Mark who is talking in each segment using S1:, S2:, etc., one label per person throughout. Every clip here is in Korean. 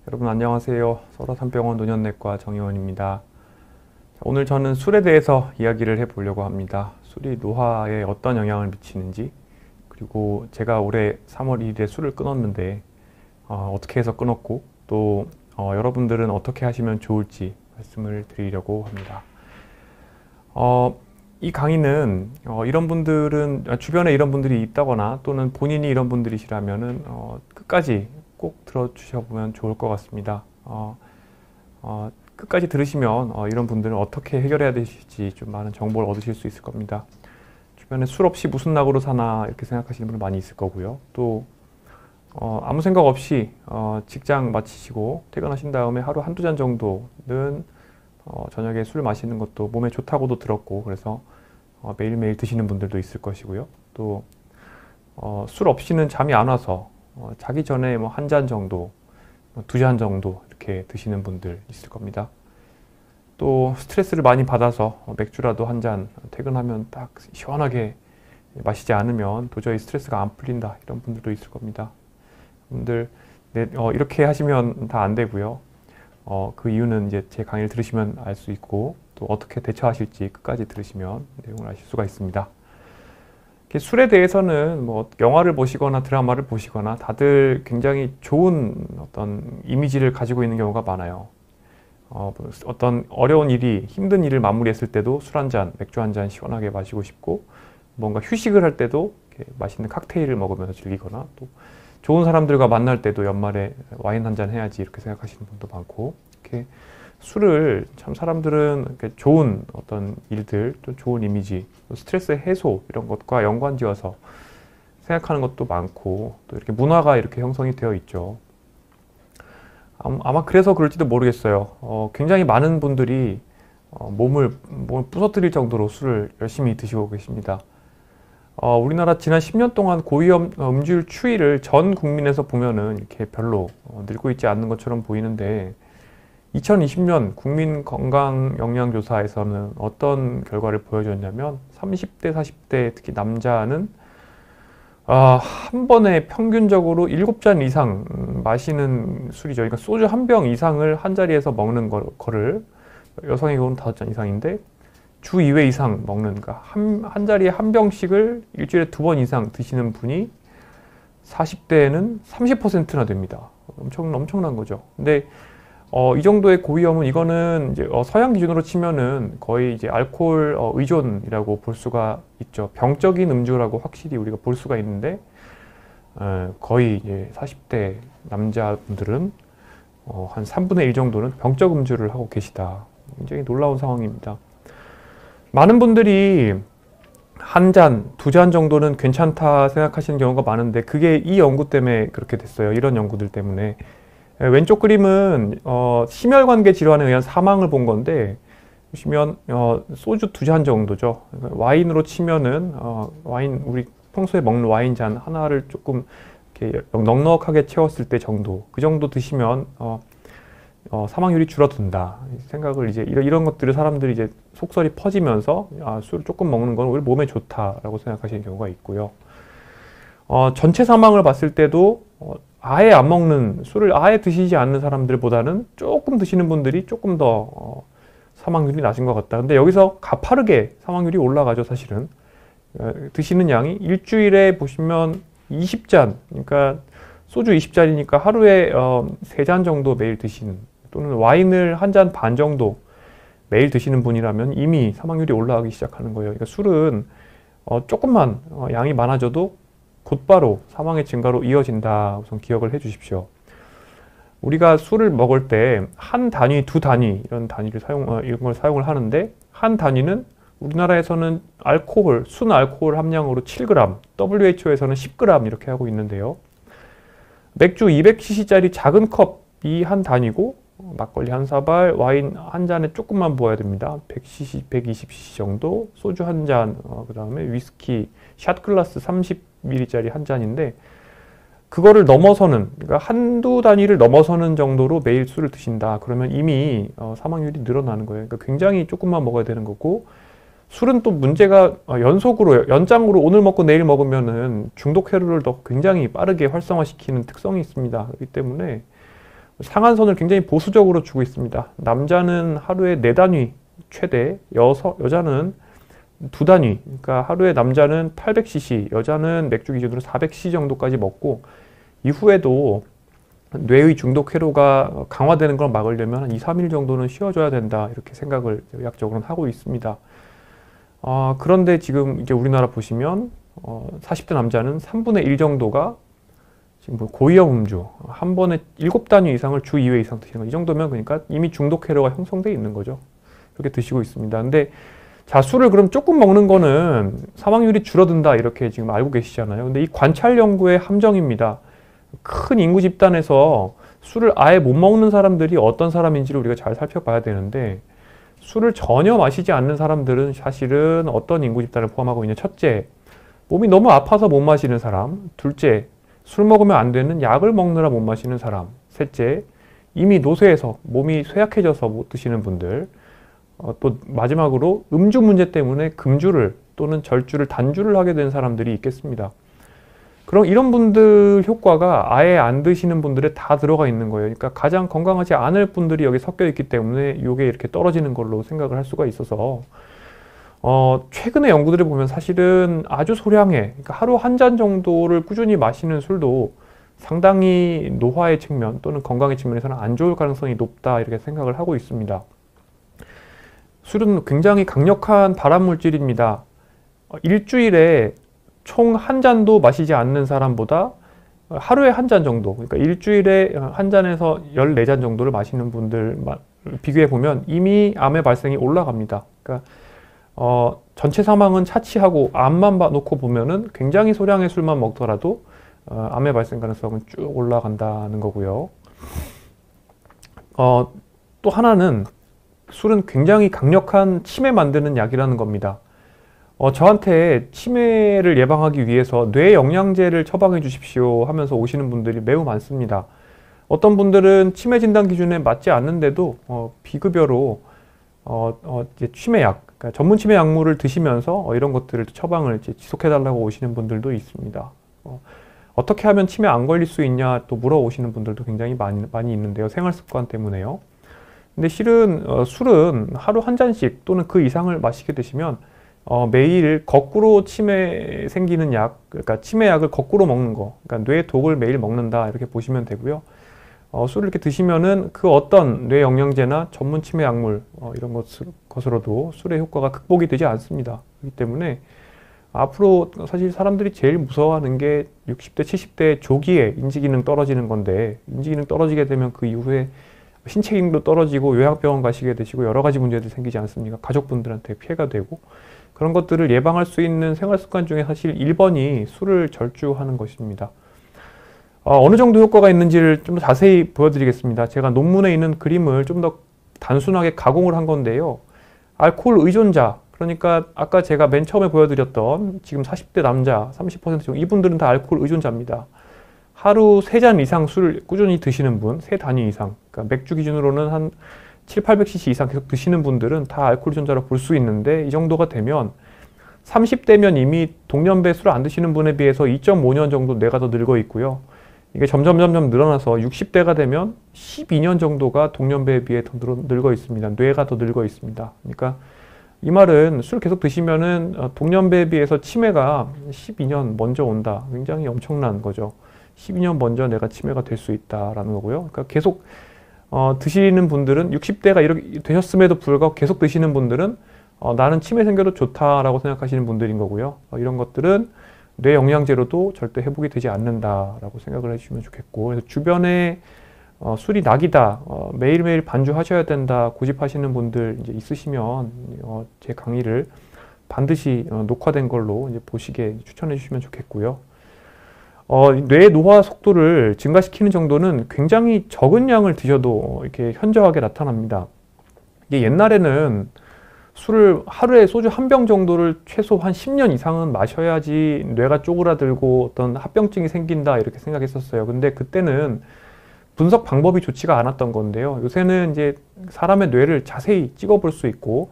S1: 여러분 안녕하세요. 설화산병원 노년내과 정의원입니다. 오늘 저는 술에 대해서 이야기를 해보려고 합니다. 술이 노화에 어떤 영향을 미치는지, 그리고 제가 올해 3월 2일에 술을 끊었는데 어떻게 해서 끊었고, 또 여러분들은 어떻게 하시면 좋을지 말씀을 드리려고 합니다. 이 강의는 이런 분들은, 주변에 이런 분들이 있다거나 또는 본인이 이런 분들이시라면은 끝까지 꼭 들어주셔보면 좋을 것 같습니다. 끝까지 들으시면 이런 분들은 어떻게 해결해야 되실지 좀 많은 정보를 얻으실 수 있을 겁니다. 주변에 술 없이 무슨 낙으로 사나 이렇게 생각하시는 분들 많이 있을 거고요. 또 아무 생각 없이 직장 마치시고 퇴근하신 다음에 하루 한두 잔 정도는 저녁에 술 마시는 것도 몸에 좋다고도 들었고, 그래서 매일매일 드시는 분들도 있을 것이고요. 또 술 없이는 잠이 안 와서 자기 전에 뭐 한 잔 정도, 두 잔 정도 이렇게 드시는 분들 있을 겁니다. 또 스트레스를 많이 받아서 맥주라도 한 잔 퇴근하면 딱 시원하게 마시지 않으면 도저히 스트레스가 안 풀린다, 이런 분들도 있을 겁니다. 분들 이렇게 하시면 다 안 되고요. 그 이유는 이제 제 강의를 들으시면 알 수 있고, 또 어떻게 대처하실지 끝까지 들으시면 내용을 아실 수가 있습니다. 술에 대해서는 뭐 영화를 보시거나 드라마를 보시거나 다들 굉장히 좋은 어떤 이미지를 가지고 있는 경우가 많아요. 어떤 어려운 일이, 힘든 일을 마무리했을 때도 술 한 잔, 맥주 한 잔 시원하게 마시고 싶고, 뭔가 휴식을 할 때도 이렇게 맛있는 칵테일을 먹으면서 즐기거나, 또 좋은 사람들과 만날 때도 연말에 와인 한 잔 해야지 이렇게 생각하시는 분도 많고, 이렇게 술을 참 사람들은 이렇게 좋은 어떤 일들, 또 좋은 이미지, 또 스트레스 해소 이런 것과 연관지어서 생각하는 것도 많고, 또 이렇게 문화가 이렇게 형성이 되어 있죠. 아마 그래서 그럴지도 모르겠어요. 굉장히 많은 분들이 몸을 부서뜨릴 정도로 술을 열심히 드시고 계십니다. 우리나라 지난 10년 동안 고위험 음주율 추이를 전 국민에서 보면은 이렇게 별로 늘고 있지 않는 것처럼 보이는데, 2020년 국민건강영양조사에서는 어떤 결과를 보여줬냐면 30대, 40대 특히 남자는 한 번에 평균적으로 7잔 이상 마시는 술이죠. 그러니까 소주 한 병 이상을 한 자리에서 먹는 거를, 여성의 경우는 5잔 이상인데 주 2회 이상 먹는, 그러니까 한 자리에 한 병씩을 일주일에 2번 이상 드시는 분이 40대에는 30%나 됩니다. 엄청난 거죠. 근데 이 정도의 고위험은, 이거는 이제 서양 기준으로 치면은 거의 이제 알코올 의존이라고 볼 수가 있죠. 병적인 음주라고 확실히 우리가 볼 수가 있는데, 거의 이제 40대 남자분들은 한 3분의 1 정도는 병적 음주를 하고 계시다. 굉장히 놀라운 상황입니다. 많은 분들이 한 잔, 두 잔 정도는 괜찮다 생각하시는 경우가 많은데, 그게 이 연구 때문에 그렇게 됐어요. 이런 연구들 때문에. 왼쪽 그림은 심혈관계 질환에 의한 사망을 본 건데, 보시면 소주 2잔 정도죠. 와인으로 치면은 와인, 우리 평소에 먹는 와인 잔 하나를 조금 이렇게 넉넉하게 채웠을 때 정도, 그 정도 드시면 사망률이 줄어든다 생각을, 이제 이런 것들을 사람들이 이제 속설이 퍼지면서 술을 조금 먹는 건 오히려 몸에 좋다라고 생각하시는 경우가 있고요. 전체 사망을 봤을 때도 아예 안 먹는, 술을 아예 드시지 않는 사람들보다는 조금 드시는 분들이 조금 더 사망률이 낮은 것 같다. 근데 여기서 가파르게 사망률이 올라가죠, 사실은. 드시는 양이 일주일에 보시면 20잔, 그러니까 소주 20잔이니까 하루에 3잔 정도 매일 드시는, 또는 와인을 한 잔 반 정도 매일 드시는 분이라면 이미 사망률이 올라가기 시작하는 거예요. 그러니까 술은 조금만 양이 많아져도 곧바로 사망의 증가로 이어진다. 우선 기억을 해 주십시오. 우리가 술을 먹을 때 한 단위, 두 단위 이런 단위를 이런 걸 사용을 하는데, 한 단위는 우리나라에서는 알코올, 순 알코올 함량으로 7g, WHO에서는 10g 이렇게 하고 있는데요. 맥주 200cc짜리 작은 컵이 한 단위고, 막걸리 한 사발, 와인 한 잔에 조금만 부어야 됩니다. 100cc, 120cc 정도, 소주 한 잔, 그 다음에 위스키 샷 글라스 30ml짜리 한 잔인데, 그거를 넘어서는, 그러니까 한두 단위를 넘어서는 정도로 매일 술을 드신다. 그러면 이미 사망률이 늘어나는 거예요. 그러니까 굉장히 조금만 먹어야 되는 거고, 술은 또 문제가 연장으로 오늘 먹고 내일 먹으면은 중독 회로를 더 굉장히 빠르게 활성화시키는 특성이 있습니다. 그렇기 때문에 상한선을 굉장히 보수적으로 주고 있습니다. 남자는 하루에 4단위 최대, 여자는 2단위, 그러니까 하루에 남자는 800cc, 여자는 맥주 기준으로 400cc 정도까지 먹고 이후에도 뇌의 중독 회로가 강화되는 걸 막으려면 한 2, 3일 정도는 쉬어줘야 된다 이렇게 생각을 의학적으로는 하고 있습니다. 그런데 지금 이제 우리나라 보시면 40대 남자는 3분의 1 정도가 지금 뭐 고위험 음주, 한 번에 7단위 이상을 주 2회 이상 드시는 거. 이 정도면 그러니까 이미 중독 회로가 형성되어 있는 거죠. 그렇게 드시고 있습니다. 근데 자, 술을 그럼 조금 먹는 거는 사망률이 줄어든다 이렇게 지금 알고 계시잖아요. 근데 이 관찰 연구의 함정입니다. 큰 인구 집단에서 술을 아예 못 먹는 사람들이 어떤 사람인지를 우리가 잘 살펴봐야 되는데 술을 전혀 마시지 않는 사람들은 사실은 어떤 인구 집단을 포함하고 있냐. 첫째, 몸이 너무 아파서 못 마시는 사람. 둘째, 술 먹으면 안 되는 약을 먹느라 못 마시는 사람. 셋째, 이미 노쇠해서 몸이 쇠약해져서 못 드시는 분들. 또 마지막으로 음주 문제 때문에 금주를 또는 절주를 단주를 하게 된 사람들이 있겠습니다. 그럼 이런 분들 효과가 아예 안 드시는 분들에 다 들어가 있는 거예요. 그러니까 가장 건강하지 않을 분들이 여기 섞여 있기 때문에 이게 이렇게 떨어지는 걸로 생각을 할 수가 있어서 최근의 연구들을 보면 사실은 아주 소량의, 그러니까 하루 한 잔 정도를 꾸준히 마시는 술도 상당히 노화의 측면 또는 건강의 측면에서는 안 좋을 가능성이 높다 이렇게 생각을 하고 있습니다. 술은 굉장히 강력한 발암물질입니다. 일주일에 총 한 잔도 마시지 않는 사람보다 하루에 한 잔 정도, 그러니까 일주일에 한 잔에서 14잔 정도를 마시는 분들 비교해 보면 이미 암의 발생이 올라갑니다. 그러니까 전체 사망은 차치하고 암만 놓고 보면은 굉장히 소량의 술만 먹더라도 암의 발생 가능성은 쭉 올라간다는 거고요. 또 하나는 술은 굉장히 강력한 치매 만드는 약이라는 겁니다. 저한테 치매를 예방하기 위해서 뇌 영양제를 처방해 주십시오 하면서 오시는 분들이 매우 많습니다. 어떤 분들은 치매 진단 기준에 맞지 않는데도 비급여로 이제 치매약, 그러니까 전문 치매 약물을 드시면서 이런 것들을 처방을 이제 지속해 달라고 오시는 분들도 있습니다. 어떻게 하면 치매 안 걸릴 수 있냐 또 물어오시는 분들도 굉장히 많이 있는데요. 생활 습관 때문에요. 근데 실은 술은 하루 한 잔씩 또는 그 이상을 마시게 되시면 매일 거꾸로 치매 생기는 약, 그러니까 치매약을 거꾸로 먹는 거, 그러니까 뇌 독을 매일 먹는다 이렇게 보시면 되고요. 술을 이렇게 드시면은 그 어떤 뇌 영양제나 전문 치매 약물 이런 것으로도 술의 효과가 극복이 되지 않습니다. 그렇기 때문에 앞으로 사실 사람들이 제일 무서워하는 게 60대, 70대 조기에 인지기능 떨어지는 건데, 인지기능 떨어지게 되면 그 이후에 신체 기능도 떨어지고 요양병원 가시게 되시고 여러 가지 문제들이 생기지 않습니까? 가족분들한테 피해가 되고, 그런 것들을 예방할 수 있는 생활습관 중에 사실 1번이 술을 절주하는 것입니다. 어느 정도 효과가 있는지를 좀 더 자세히 보여드리겠습니다. 제가 논문에 있는 그림을 좀 더 단순하게 가공을 한 건데요. 알코올 의존자, 그러니까 아까 제가 맨 처음에 보여드렸던 지금 40대 남자 30% 정도, 이분들은 다 알코올 의존자입니다. 하루 3잔 이상 술을 꾸준히 드시는 분, 3단위 이상, 그러니까 맥주 기준으로는 한 700~800cc 이상 계속 드시는 분들은 다 알코올 의존자로 볼 수 있는데, 이 정도가 되면 30대면 이미 동년배 술 안 드시는 분에 비해서 2.5년 정도 뇌가 더 늙어 있고요. 이게 점점 늘어나서 60대가 되면 12년 정도가 동년배에 비해 더 늙어 있습니다. 뇌가 더 늙어 있습니다. 그러니까 이 말은 술 계속 드시면은 동년배에 비해서 치매가 12년 먼저 온다. 굉장히 엄청난 거죠. 12년 먼저 내가 치매가 될 수 있다라는 거고요. 그러니까 계속 드시는 분들은 60대가 이렇게 되셨음에도 불구하고 계속 드시는 분들은 나는 치매 생겨도 좋다라고 생각하시는 분들인 거고요. 이런 것들은 뇌 영양제로도 절대 회복이 되지 않는다라고 생각을 해주시면 좋겠고, 그래서 주변에 술이 낙이다, 매일매일 반주하셔야 된다 고집하시는 분들 이제 있으시면 제 강의를 반드시 녹화된 걸로 이제 보시게 추천해 주시면 좋겠고요. 뇌 노화 속도를 증가시키는 정도는 굉장히 적은 양을 드셔도 이렇게 현저하게 나타납니다. 이게 옛날에는 술을 하루에 소주 한 병 정도를 최소 한 10년 이상은 마셔야지 뇌가 쪼그라들고 어떤 합병증이 생긴다 이렇게 생각했었어요. 근데 그때는 분석 방법이 좋지가 않았던 건데요. 요새는 이제 사람의 뇌를 자세히 찍어볼 수 있고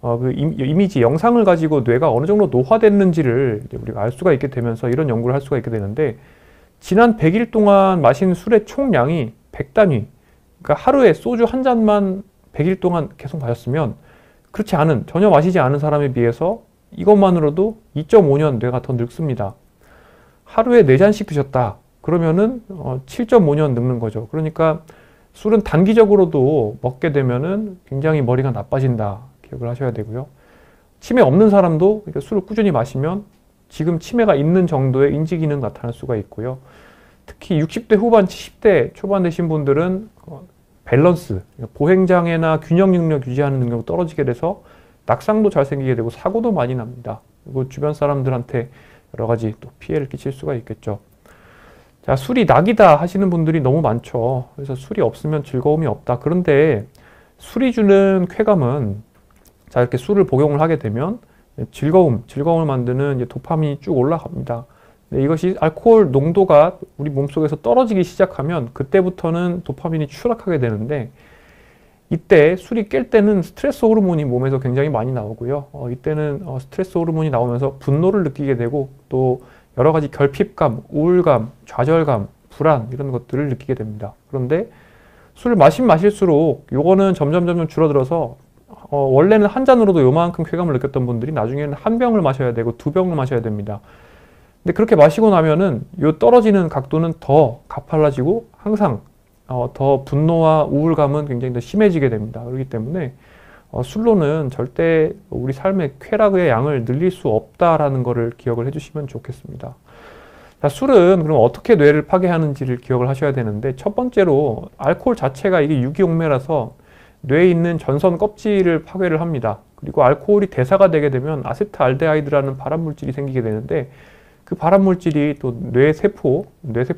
S1: 그 이미지, 영상을 가지고 뇌가 어느 정도 노화됐는지를 이제 우리가 알 수가 있게 되면서 이런 연구를 할 수가 있게 되는데, 지난 100일 동안 마신 술의 총량이 100단위, 그러니까 하루에 소주 한 잔만 100일 동안 계속 마셨으면 그렇지 않은, 전혀 마시지 않은 사람에 비해서 이것만으로도 2.5년 뇌가 더 늙습니다. 하루에 4잔씩 드셨다. 그러면은 7.5년 늙는 거죠. 그러니까 술은 단기적으로도 먹게 되면은 굉장히 머리가 나빠진다. 기억을 하셔야 되고요. 치매 없는 사람도 그러니까 술을 꾸준히 마시면 지금 치매가 있는 정도의 인지 기능 나타날 수가 있고요. 특히 60대 후반, 70대 초반 되신 분들은 밸런스, 보행장애나 균형 능력 유지하는 능력이 떨어지게 돼서 낙상도 잘 생기게 되고 사고도 많이 납니다. 그리고 주변 사람들한테 여러 가지 또 피해를 끼칠 수가 있겠죠. 자, 술이 낙이다 하시는 분들이 너무 많죠. 그래서 술이 없으면 즐거움이 없다. 그런데 술이 주는 쾌감은 자, 이렇게 술을 복용을 하게 되면 즐거움을 만드는 이제 도파민이 쭉 올라갑니다. 이것이 알코올 농도가 우리 몸속에서 떨어지기 시작하면 그때부터는 도파민이 추락하게 되는데 이때 술이 깰 때는 스트레스 호르몬이 몸에서 굉장히 많이 나오고요. 이때는 스트레스 호르몬이 나오면서 분노를 느끼게 되고 또 여러 가지 결핍감, 우울감, 좌절감, 불안 이런 것들을 느끼게 됩니다. 그런데 술을 마실수록 요거는 점점 줄어들어서 원래는 한 잔으로도 요만큼 쾌감을 느꼈던 분들이 나중에는 한 병을 마셔야 되고 2병을 마셔야 됩니다. 근데 그렇게 마시고 나면은 요 떨어지는 각도는 더 가팔라지고 항상 더 분노와 우울감은 굉장히 더 심해지게 됩니다. 그렇기 때문에 술로는 절대 우리 삶의 쾌락의 양을 늘릴 수 없다라는 것을 기억을 해주시면 좋겠습니다. 자, 술은 그럼 어떻게 뇌를 파괴하는지를 기억을 하셔야 되는데 첫 번째로 알코올 자체가 이게 유기용매라서 뇌에 있는 전선 껍질을 파괴를 합니다. 그리고 알코올이 대사가 되게 되면 아세트알데하이드라는 발암물질이 생기게 되는데 그 발암물질이 또 뇌세포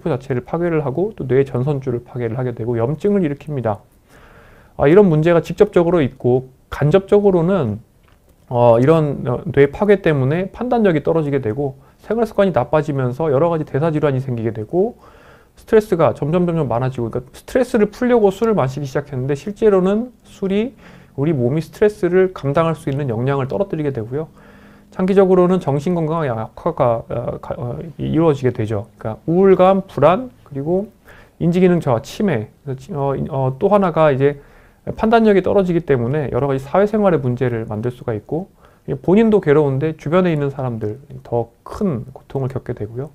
S1: 자체를 파괴를 하고 또 뇌 전선줄을 파괴를 하게 되고 염증을 일으킵니다. 이런 문제가 직접적으로 있고 간접적으로는 이런 뇌 파괴 때문에 판단력이 떨어지게 되고 생활습관이 나빠지면서 여러 가지 대사질환이 생기게 되고 스트레스가 점점 많아지고 그러니까 스트레스를 풀려고 술을 마시기 시작했는데 실제로는 술이 우리 몸이 스트레스를 감당할 수 있는 역량을 떨어뜨리게 되고요. 장기적으로는 정신건강 약화가 이루어지게 되죠. 그러니까 우울감, 불안, 그리고 인지기능 저하, 치매. 또 하나가 이제 판단력이 떨어지기 때문에 여러 가지 사회생활의 문제를 만들 수가 있고 본인도 괴로운데 주변에 있는 사람들 더 큰 고통을 겪게 되고요.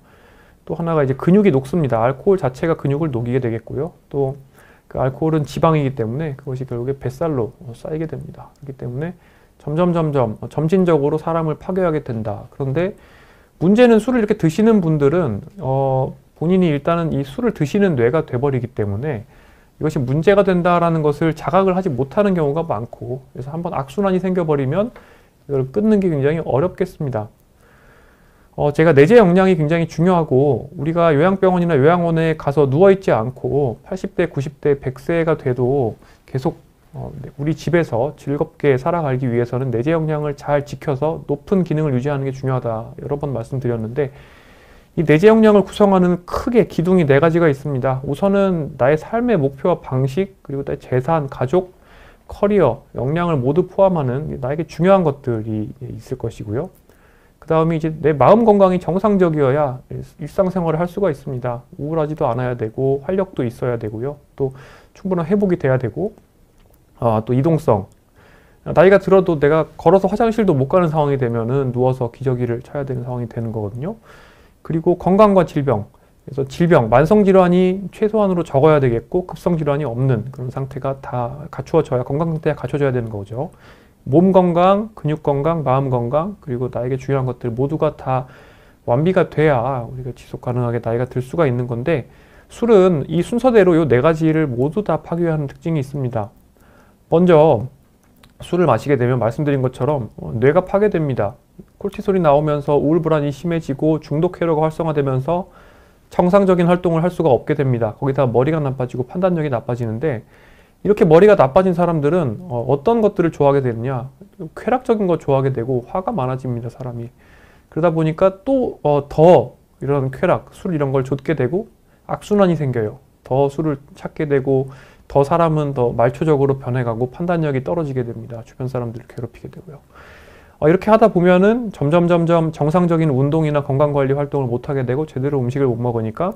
S1: 또 하나가 이제 근육이 녹습니다. 알코올 자체가 근육을 녹이게 되겠고요. 또 그 알코올은 지방이기 때문에 그것이 결국에 뱃살로 쌓이게 됩니다. 그렇기 때문에 점진적으로 사람을 파괴하게 된다. 그런데 문제는 술을 이렇게 드시는 분들은 본인이 일단은 이 술을 드시는 뇌가 돼버리기 때문에 이것이 문제가 된다라는 것을 자각을 하지 못하는 경우가 많고 그래서 한번 악순환이 생겨버리면 이걸 끊는 게 굉장히 어렵겠습니다. 제가 내재 역량이 굉장히 중요하고 우리가 요양병원이나 요양원에 가서 누워있지 않고 80대, 90대, 100세가 돼도 계속 우리 집에서 즐겁게 살아가기 위해서는 내재 역량을 잘 지켜서 높은 기능을 유지하는 게 중요하다. 여러 번 말씀드렸는데 이 내재 역량을 구성하는 크게 기둥이 4가지가 있습니다. 우선은 나의 삶의 목표와 방식, 그리고 나의 재산, 가족, 커리어, 역량을 모두 포함하는 나에게 중요한 것들이 있을 것이고요. 그 다음에 이제 내 마음 건강이 정상적이어야 일상생활을 할 수가 있습니다. 우울하지도 않아야 되고 활력도 있어야 되고요. 또 충분한 회복이 돼야 되고 또 이동성. 나이가 들어도 내가 걸어서 화장실도 못 가는 상황이 되면은 누워서 기저귀를 쳐야 되는 상황이 되는 거거든요. 그리고 건강과 질병. 그래서 질병, 만성질환이 최소한으로 적어야 되겠고 급성질환이 없는 그런 상태가 다 갖추어져야 건강 상태가 갖춰져야 되는 거죠. 몸 건강, 근육 건강, 마음 건강, 그리고 나에게 중요한 것들 모두가 다 완비가 돼야 우리가 지속 가능하게 나이가 들 수가 있는 건데 술은 이 순서대로 이 4가지를 모두 다 파괴하는 특징이 있습니다. 먼저 술을 마시게 되면 말씀드린 것처럼 뇌가 파괴됩니다. 콜티솔이 나오면서 우울 불안이 심해지고 중독 회로가 활성화되면서 정상적인 활동을 할 수가 없게 됩니다. 거기다 머리가 나빠지고 판단력이 나빠지는데 이렇게 머리가 나빠진 사람들은 어떤 것들을 좋아하게 되느냐, 쾌락적인 거 좋아하게 되고 화가 많아집니다, 사람이. 그러다 보니까 또 더 이런 쾌락, 술 이런 걸 좇게 되고 악순환이 생겨요. 더 술을 찾게 되고 더 사람은 더 말초적으로 변해가고 판단력이 떨어지게 됩니다. 주변 사람들을 괴롭히게 되고요. 이렇게 하다 보면은 점점 정상적인 운동이나 건강관리 활동을 못하게 되고 제대로 음식을 못 먹으니까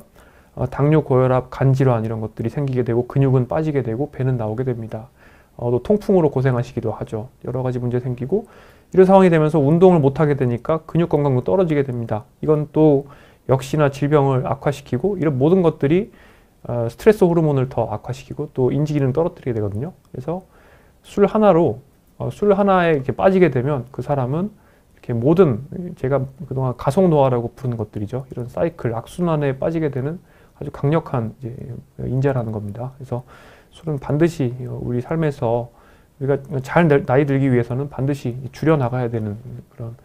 S1: 당뇨, 고혈압, 간 질환 이런 것들이 생기게 되고 근육은 빠지게 되고 배는 나오게 됩니다. 또 통풍으로 고생하시기도 하죠. 여러 가지 문제 생기고 이런 상황이 되면서 운동을 못하게 되니까 근육 건강도 떨어지게 됩니다. 이건 또 역시나 질병을 악화시키고 이런 모든 것들이 스트레스 호르몬을 더 악화시키고 또 인지 기능 떨어뜨리게 되거든요. 그래서 술 하나로 술 하나에 이렇게 빠지게 되면 그 사람은 이렇게 모든 제가 그동안 가속노화라고 부르는 것들이죠. 이런 사이클 악순환에 빠지게 되는 아주 강력한 이제 인자라는 겁니다. 그래서 술은 반드시 우리 삶에서 우리가 잘 나이 들기 위해서는 반드시 줄여 나가야 되는 그런